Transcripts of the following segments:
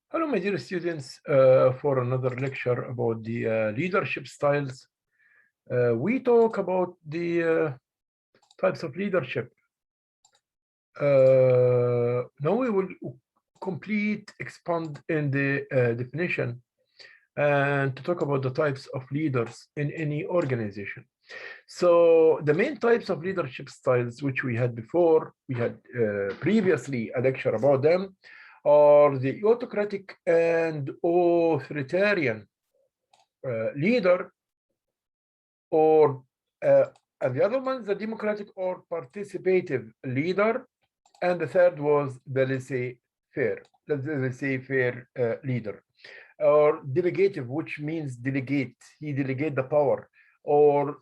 Hello, my dear students, for another lecture about the leadership styles. We talk about the types of leadership. Now we will expand in the definition and to talk about the types of leaders in any organization. So the main types of leadership styles, which we had before, we had previously a lecture about them, are the autocratic and authoritarian leader, or and the other one is the democratic or participative leader, and the third was the laissez-faire leader, or delegative, which means delegate. He delegate the power, or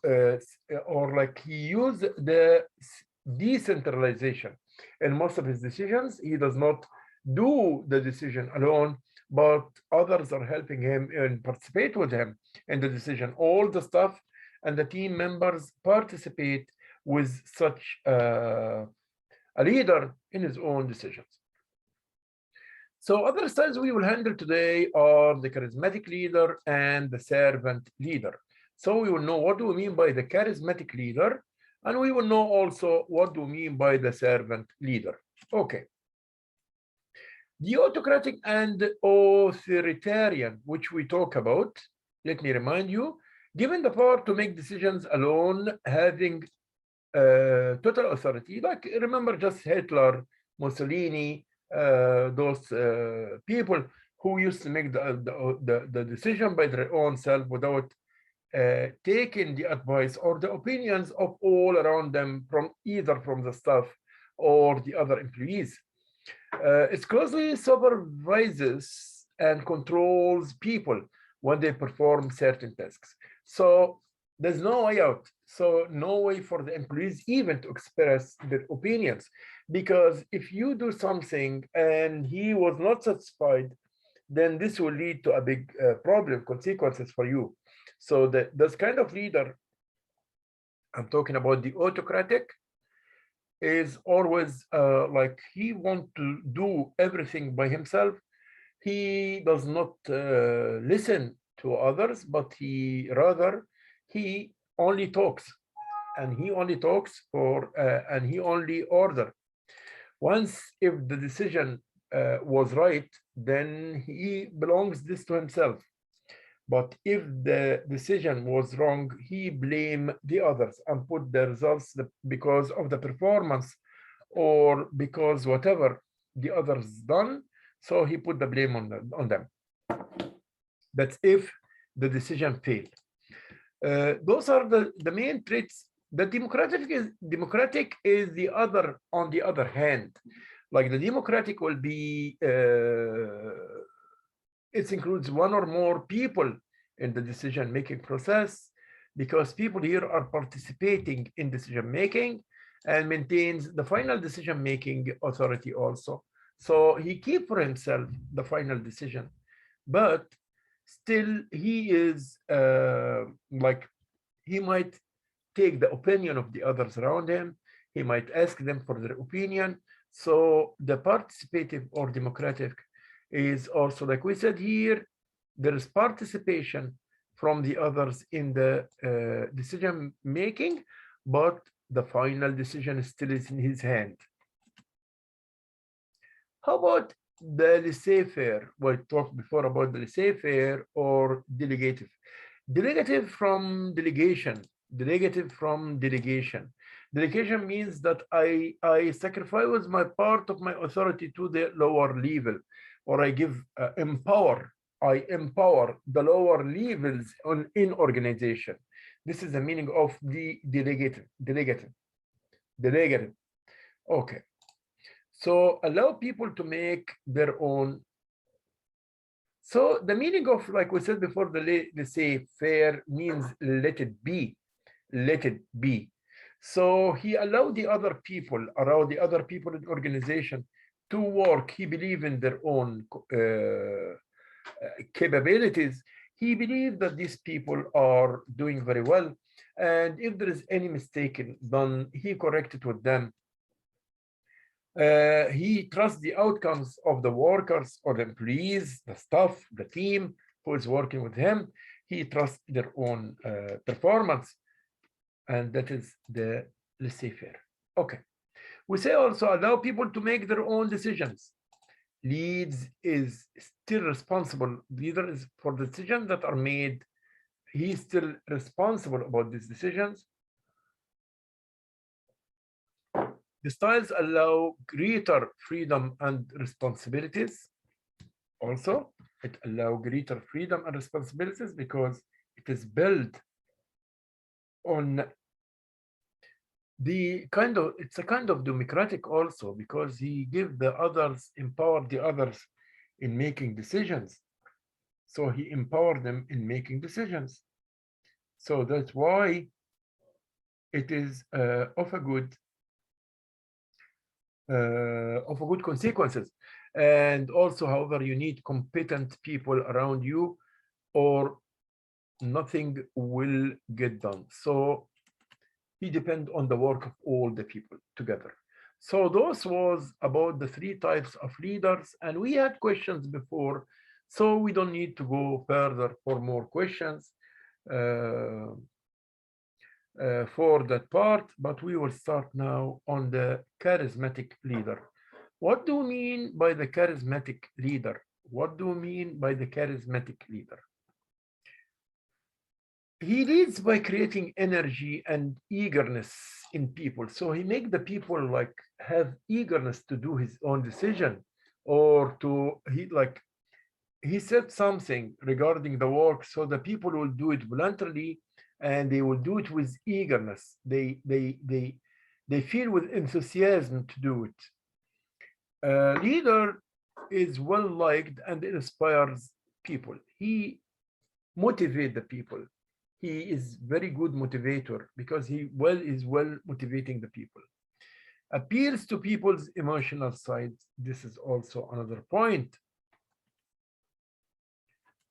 like he use the decentralization in most of his decisions. He does not do the decision alone, but others are helping him and participate with him in the decision. All the stuff and the team members participate with such a leader in his own decisions. So other styles we will handle today are the charismatic leader and the servant leader. So we will know what do we mean by the charismatic leader, and we will know also what do we mean by the servant leader. Okay. The autocratic and authoritarian, which we talk about, let me remind you, given the power to make decisions alone, having total authority, like remember just Hitler, Mussolini, those people who used to make the decision by their own self without taking the advice or the opinions of all around them, from either from the staff or the other employees. It closely supervises and controls people when they perform certain tasks. So there's no way out. So no way for the employees even to express their opinions, because if you do something and he was not satisfied, then this will lead to a big problem, consequences for you. So this kind of leader, I'm talking about the autocratic, is always like he wants to do everything by himself. He does not listen to others, but he only talks, and he only talks for and he only order. Once if the decision was right, then he belongs this to himself. But if the decision was wrong, he blame the others and put the results because of the performance or because whatever the others done. So he put the blame on them. That's if the decision failed. Those are the main traits. The democratic is the other, on the other hand. Like the democratic will be, it includes one or more people in the decision-making process, because people here are participating in decision-making and maintains the final decision-making authority also. So he keeps for himself the final decision, but still he is like, he might take the opinion of the others around him. He might ask them for their opinion. So the participative or democratic is also, like we said here, there is participation from the others in the decision making, but the final decision still is in his hand. How about the laissez-faire? We talked before about the laissez-faire or delegative. Delegative from delegation. Delegative from delegation. Delegation means that I sacrifice my part of my authority to the lower level, or I give I empower the lower levels in organization. This is the meaning of the delegative. Okay. So allow people to make their own. So the meaning of, like we said before, the laissez-faire means let it be. Let it be. So he allowed the other people around, the other people in the organization, to work. He believed in their own capabilities. He believed that these people are doing very well, and if there is any mistake done, he corrected with them. He trusts the outcomes of the workers or the employees, the staff, the team who is working with him. He trusts their own performance, and that is the laissez-faire. Okay. We say also allow people to make their own decisions. Leads is still responsible. Leader is for the decisions that are made. He's still responsible about these decisions. The styles allow greater freedom and responsibilities. Also, it allows greater freedom and responsibilities because it is built on it's a kind of democratic also, because he give the others, empower the others in making decisions. So he empowered them in making decisions. So that's why it is of a good consequences. And also, however, you need competent people around you or nothing will get done. So he depends on the work of all the people together. So those was about the 3 types of leaders, and we had questions before, so we don't need to go further for more questions for that part, but we will start now on the charismatic leader. What do we mean by the charismatic leader? What do we mean by the charismatic leader? He leads by creating energy and eagerness in people. So he makes the people like have eagerness to do his own decision, or he said something regarding the work, so the people will do it voluntarily and they will do it with eagerness. They feel with enthusiasm to do it. A leader is well liked and inspires people. He motivates the people. He is very good motivator because he is well motivating the people. Appeals to people's emotional side. This is also another point.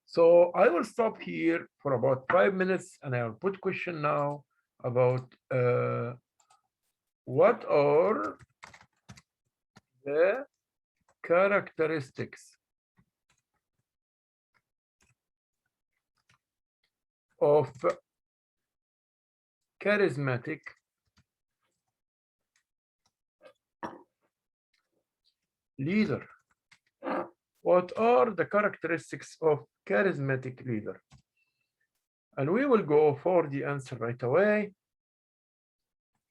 So I will stop here for about 5 minutes and I will put question now about what are the characteristics of charismatic leader. What are the characteristics of charismatic leader? And we will go for the answer right away.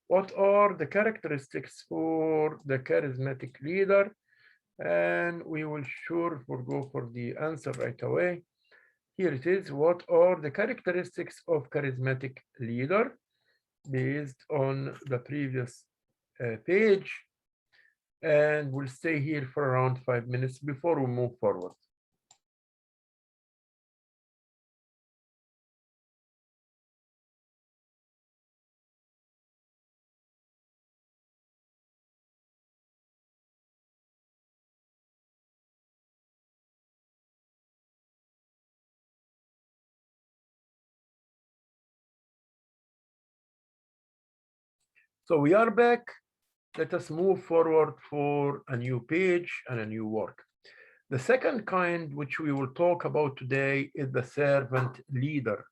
What are the characteristics for the charismatic leader? And we will go for the answer right away. Here it is. What are the characteristics of charismatic leader based on the previous page? And we'll stay here for around 5 minutes before we move forward. So we are back. Let us move forward for a new page and a new work. The second kind which we will talk about today is the servant leader.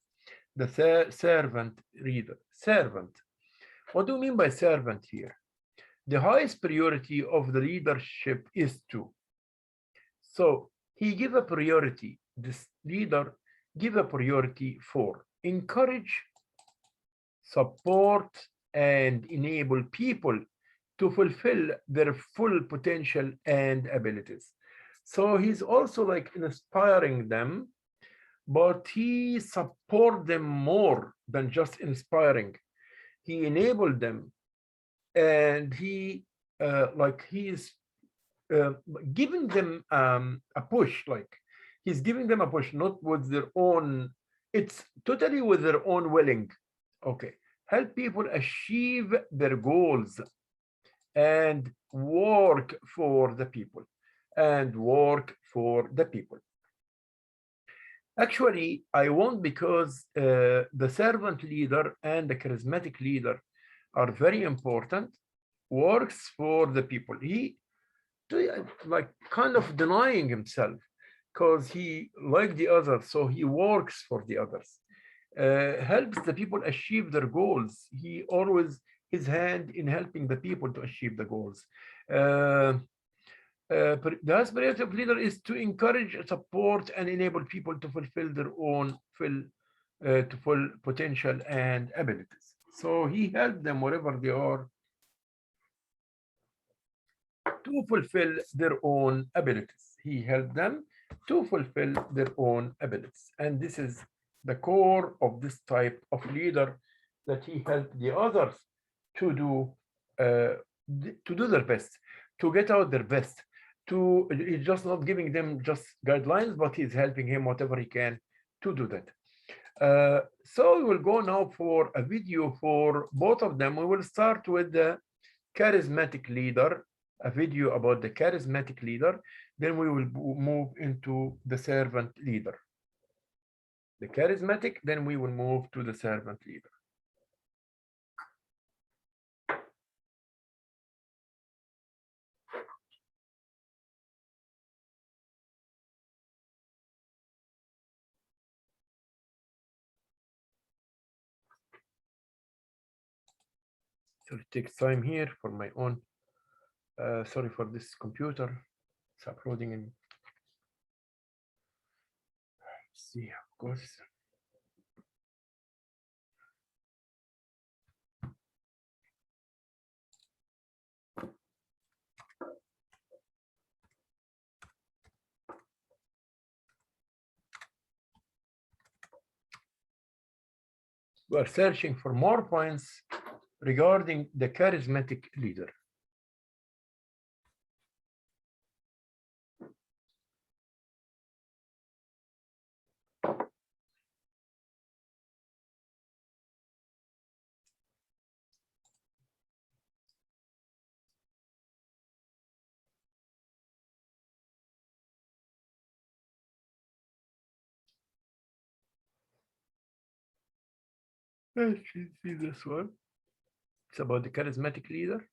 The servant leader. Servant. What do you mean by servant here? The highest priority of the leadership is to. So he give a priority, this leader give a priority for encourage, support, and enable people to fulfill their full potential and abilities. So he's also like inspiring them, but he support them more than just inspiring. He enabled them, and he is giving them a push. Like he's giving them a push, not with their own. It's totally with their own willing. Okay, help people achieve their goals and work for the people. Actually, I want because the servant leader and the charismatic leader are very important. works for the people. He like kind of denying himself because he like the others, so he works for the others. Helps the people achieve their goals. He always his hand in helping the people to achieve the goals. The aspirative leader is to encourage, support, and enable people to fulfill their own full potential and abilities. So he helps them wherever they are to fulfill their own abilities. He helped them to fulfill their own abilities. And this is the core of this type of leader, that he helped the others to do their best, to get out their best. He's just not giving them just guidelines, but he's helping him whatever he can to do that. So we will go now for a video for both of them. We will start with the charismatic leader, a video about the charismatic leader. Then we will move into the servant leader. The charismatic, then we will move to the servant leader. So it takes time here for my own. Sorry for this computer. It's uploading in. Let's see, of course. We are searching for more points regarding the charismatic leader. Let's see this one. It's about the charismatic leader.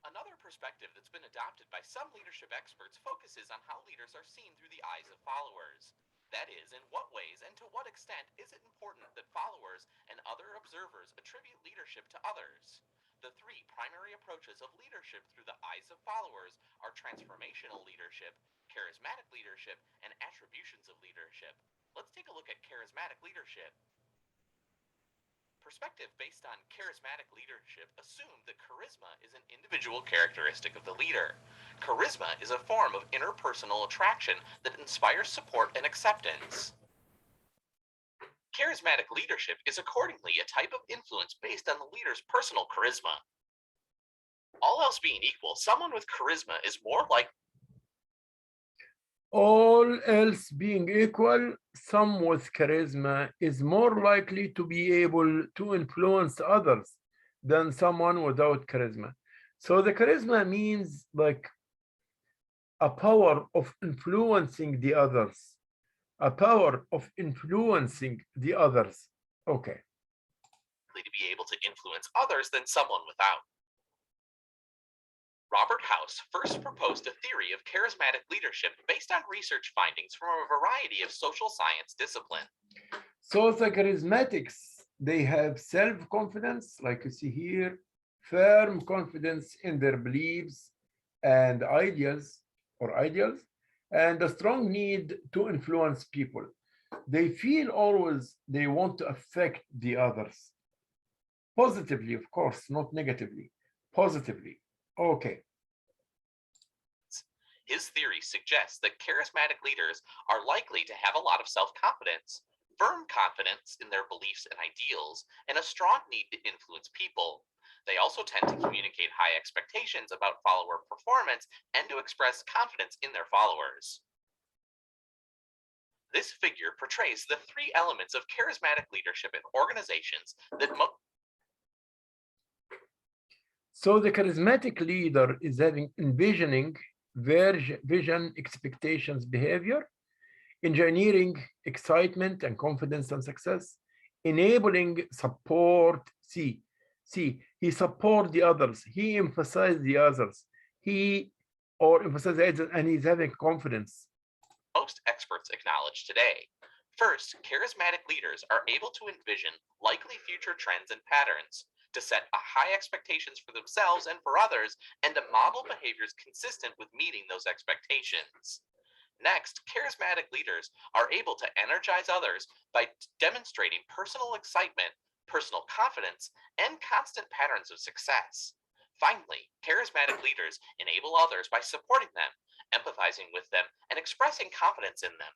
Another perspective that's been adopted by some leadership experts focuses on how leaders are seen through the eyes of followers. That is, in what ways and to what extent is it important that followers and other observers attribute leadership to others? The three primary approaches of leadership through the eyes of followers are transformational leadership, charismatic leadership, and attributions of leadership. Let's take a look at charismatic leadership. Perspective based on charismatic leadership assumed that charisma is an individual characteristic of the leader. Charisma is a form of interpersonal attraction that inspires support and acceptance. Charismatic leadership is accordingly a type of influence based on the leader's personal charisma. All else being equal, someone with charisma is more likely. All else being equal, someone with charisma is more likely to be able to influence others than someone without charisma. So the charisma means like a power of influencing the others, a power of influencing the others. Okay. To be able to influence others than someone without. Robert House first proposed a theory of charismatic leadership based on research findings from a variety of social science disciplines. So the charismatics, they have self-confidence, like you see here, firm confidence in their beliefs and ideals, and a strong need to influence people. They feel always they want to affect the others. Positively, of course, not negatively. Positively. Okay. His theory suggests that charismatic leaders are likely to have a lot of self-confidence, firm confidence in their beliefs and ideals, and a strong need to influence people. They also tend to communicate high expectations about follower performance and to express confidence in their followers. This figure portrays the three elements of charismatic leadership in organizations that So the charismatic leader is envisioning vision, expectations, behavior, engineering excitement and confidence and success, enabling support. See, he support the others, he emphasizes the others, emphasizes, and he's having confidence. Most experts acknowledge today. First, charismatic leaders are able to envision likely future trends and patterns, to set high expectations for themselves and for others, and to model behaviors consistent with meeting those expectations. Next, charismatic leaders are able to energize others by demonstrating personal excitement, personal confidence, and constant patterns of success. Finally, charismatic leaders enable others by supporting them, empathizing with them, and expressing confidence in them.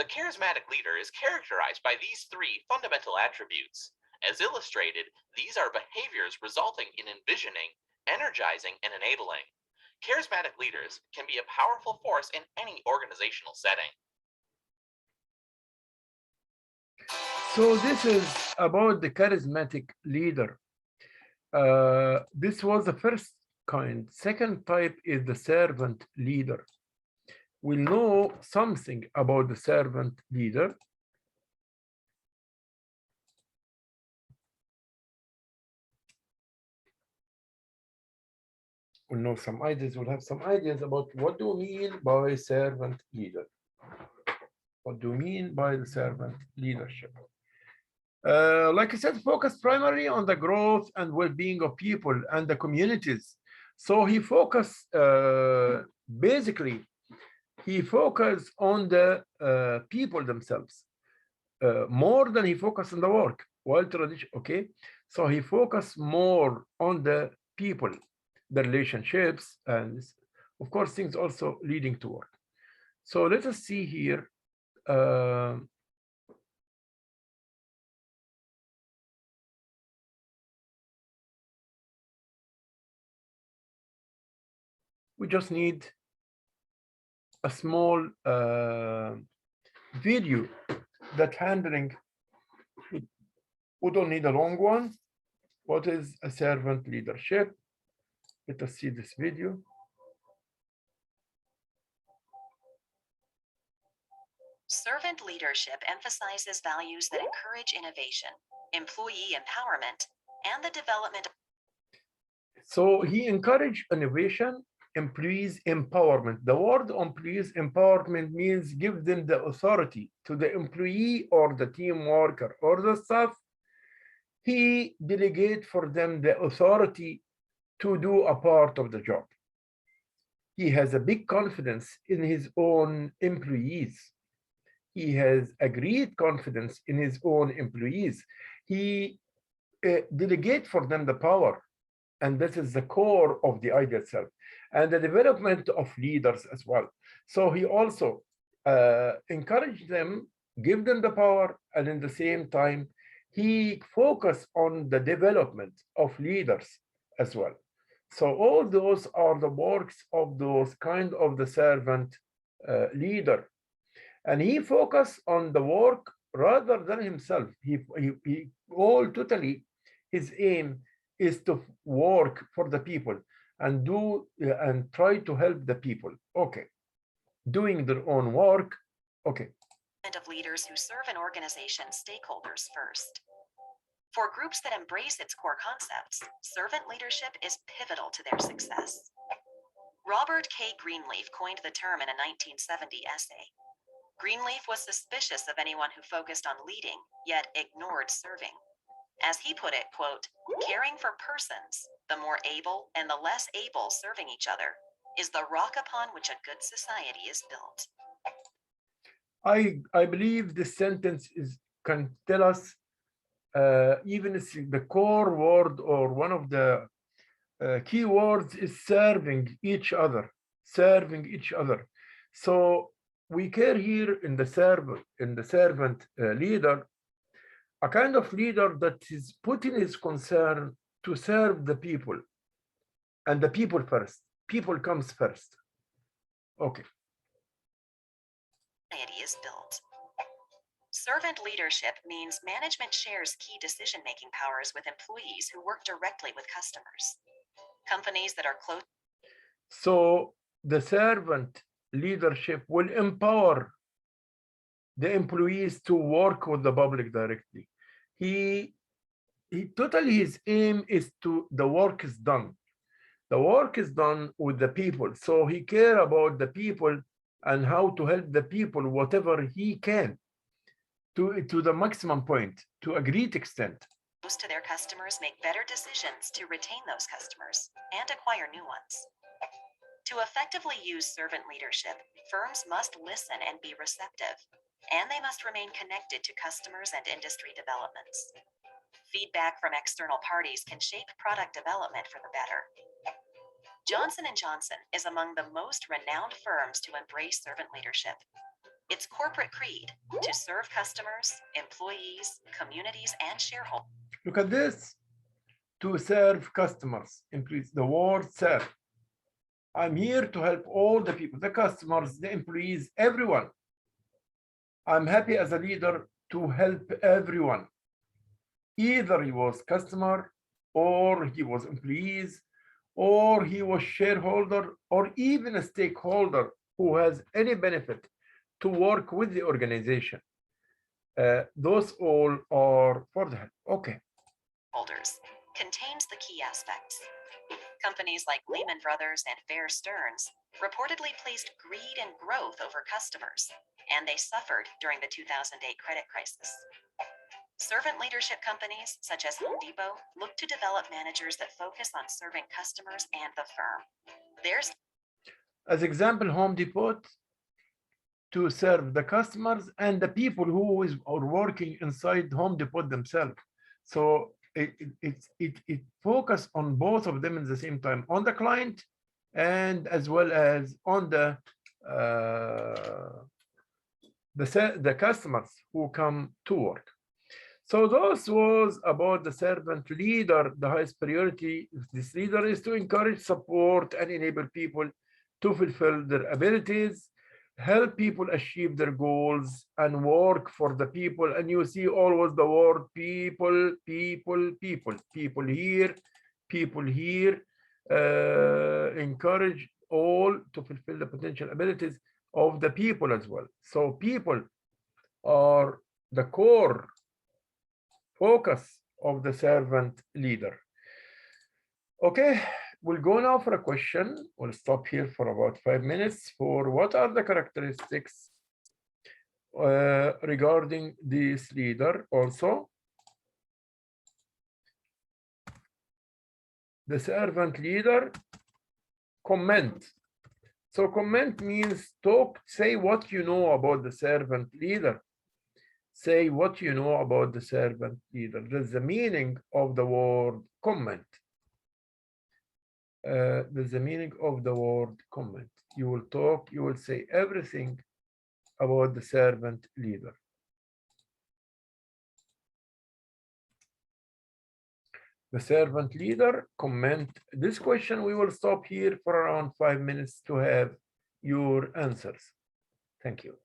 The charismatic leader is characterized by these three fundamental attributes. As illustrated, these are behaviors resulting in envisioning, energizing, and enabling. Charismatic leaders can be a powerful force in any organizational setting. So this is about the charismatic leader. This was the first kind. Second type is the servant leader. We know something about the servant leader. We'll know some ideas. We'll have some ideas about what do we mean by servant leader. What do we mean by the servant leadership? Like I said, focus primarily on the growth and well-being of people and the communities. So he focused, basically, he focused on the people themselves more than he focused on the work. While tradition, okay, so he focused more on the people, the relationships, and of course things also leading to work. So let us see here. We just need a small video that handling. We don't need a long one. What is a servant leadership? Let us see this video. Servant leadership emphasizes values that encourage innovation, employee empowerment, and the development. So he encouraged innovation, employees empowerment. The word employees empowerment means give them the authority to the employee or the team worker or the staff. He delegate for them the authority to do a part of the job. He has a big confidence in his own employees. He has a great confidence in his own employees. He delegate for them the power. And this is the core of the idea itself. And the development of leaders as well. So he also encouraged them, give them the power, and in the same time, he focused on the development of leaders as well. So all those are the works of those kind of the servant leader. And he focused on the work rather than himself. He all totally, his aim is to work for the people and do and try to help the people. Okay, doing their own work. Okay. Of leaders who serve an organization's stakeholders first. For groups that embrace its core concepts, servant leadership is pivotal to their success. Robert K. Greenleaf coined the term in a 1970 essay. Greenleaf was suspicious of anyone who focused on leading, yet ignored serving. As he put it, quote, caring for persons, the more able and the less able serving each other, is the rock upon which a good society is built. I believe this sentence can tell us even the core word or one of the keywords is serving each other, serving each other. So we care here in the servant leader, a kind of leader that is putting his concern to serve the people, and the people first. People comes first. Okay. Society is built. Servant leadership means management shares key decision-making powers with employees who work directly with customers. Companies that are close. So the servant leadership will empower the employees to work with the public directly. He totally, his aim is to the work is done. The work is done with the people. So he care about the people and how to help the people whatever he can to the maximum point, to a great extent. Close to their customers make better decisions to retain those customers and acquire new ones. To effectively use servant leadership, firms must listen and be receptive, and they must remain connected to customers and industry developments. Feedback from external parties can shape product development for the better. Johnson & Johnson is among the most renowned firms to embrace servant leadership. Its corporate creed: to serve customers, employees, communities, and shareholders. Look at this. To serve customers, employees, the word serve. I'm here to help all the people, the customers, the employees, everyone. I'm happy as a leader to help everyone. Either he was customer, or he was employees, or he was shareholder, or even a stakeholder who has any benefit to work with the organization. Those all are for the help. Okay. Holders contains the key aspects. Companies like Lehman Brothers and Bear Stearns reportedly placed greed and growth over customers, and they suffered during the 2008 credit crisis. Servant leadership companies such as Home Depot look to develop managers that focus on serving customers and the firm. There's, as example, Home Depot to serve the customers and the people who are working inside Home Depot themselves. So it focus on both of them at the same time, on the client and as well as on the customers who come to work. So this was about the servant leader. The highest priority of this leader is to encourage, support, and enable people to fulfill their abilities, help people achieve their goals, and work for the people. And you see always the word people, people, people, people here, people here. Encourage all to fulfill the potential abilities of the people as well. So people are the core focus of the servant leader. Okay, we'll go now for a question. We'll stop here for about 5 minutes for what are the characteristics regarding this leader also. The servant leader, comment. So comment means talk, say what you know about the servant leader. Say what you know about the servant leader. That's the meaning of the word comment. There's the meaning of the word comment. You will talk, you will say everything about the servant leader. The servant leader, comment. This question, we will stop here for around 5 minutes to have your answers. Thank you.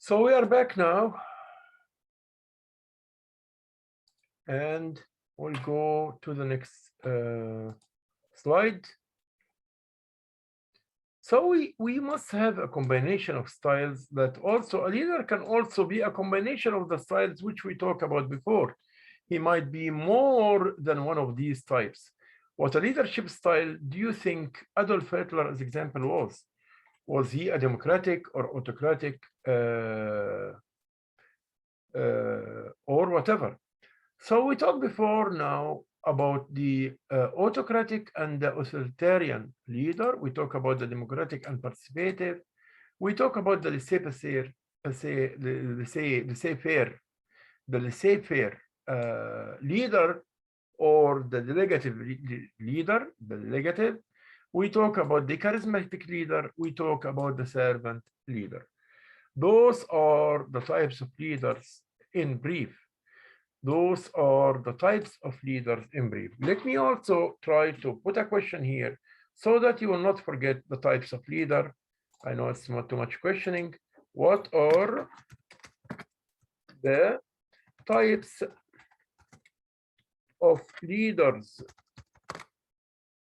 So we are back now. And we'll go to the next slide. So we must have a combination of styles that also, a leader can also be a combination of the styles which we talked about before. He might be more than one of these types. What a leadership style do you think Adolf Hitler, as example, was? Was he a democratic or autocratic or whatever? So we talked before now about the autocratic and the authoritarian leader. We talk about the democratic and participative. We talk about the laissez-faire, leader, or the delegative leader, the delegative. We talk about the charismatic leader. We talk about the servant leader. Those are the types of leaders in brief. Those are the types of leaders in brief. Let me also try to put a question here so that you will not forget the types of leader. I know it's not too much questioning. What are the types of leaders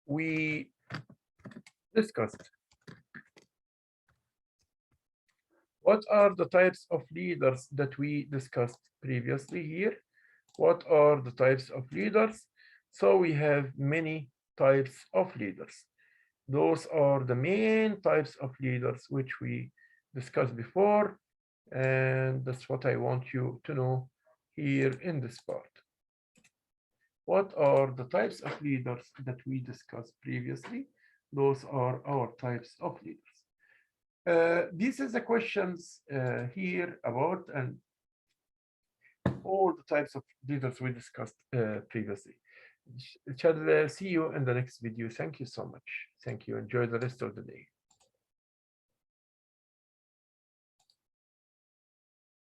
we discussed? What are the types of leaders that we discussed previously here? What are the types of leaders? So we have many types of leaders. Those are the main types of leaders which we discussed before. And that's what I want you to know here in this part. What are the types of leaders that we discussed previously? Those are our types of leaders. This is the questions here about and all the types of leaders we discussed previously. Shall see you in the next video. Thank you so much. Thank you. Enjoy the rest of the day.